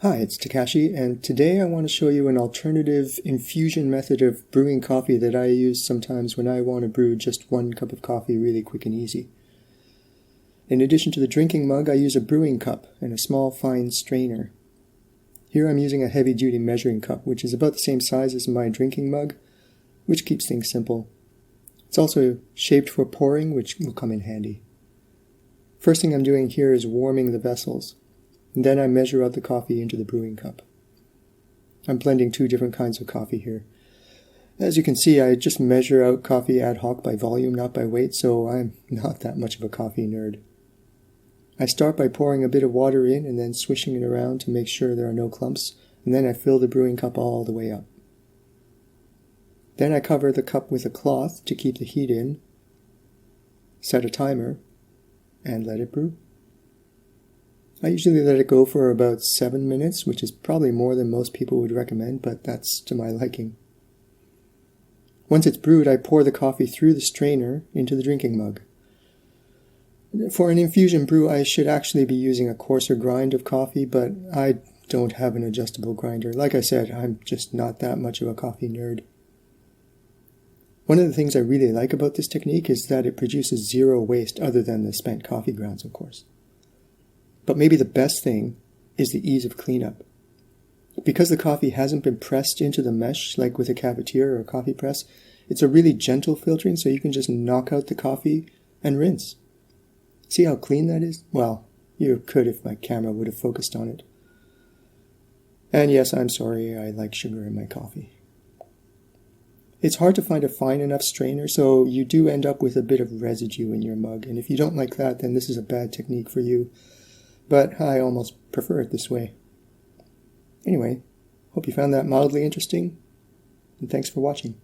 Hi, it's Takashi, and today I want to show you an alternative infusion method of brewing coffee that I use sometimes when I want to brew just one cup of coffee really quick and easy. In addition to the drinking mug, I use a brewing cup and a small fine strainer. Here I'm using a heavy-duty measuring cup, which is about the same size as my drinking mug, which keeps things simple. It's also shaped for pouring, which will come in handy. First thing I'm doing here is warming the vessels. And then I measure out the coffee into the brewing cup. I'm blending two different kinds of coffee here. As you can see, I just measure out coffee ad hoc by volume, not by weight, so I'm not that much of a coffee nerd. I start by pouring a bit of water in and then swishing it around to make sure there are no clumps, and then I fill the brewing cup all the way up. Then I cover the cup with a cloth to keep the heat in, set a timer, and let it brew. I usually let it go for about 7 minutes, which is probably more than most people would recommend, but that's to my liking. Once it's brewed, I pour the coffee through the strainer into the drinking mug. For an infusion brew, I should actually be using a coarser grind of coffee, but I don't have an adjustable grinder. Like I said, I'm just not that much of a coffee nerd. One of the things I really like about this technique is that it produces zero waste other than the spent coffee grounds, of course. But maybe the best thing is the ease of cleanup. Because the coffee hasn't been pressed into the mesh like with a cafetiere or a coffee press, it's a really gentle filtering, so you can just knock out the coffee and rinse. See how clean that is? Well, you could if my camera would have focused on it. And yes, I'm sorry, I like sugar in my coffee. It's hard to find a fine enough strainer, so you do end up with a bit of residue in your mug, and if you don't like that, then this is a bad technique for you. But I almost prefer it this way. Anyway, hope you found that mildly interesting, and thanks for watching.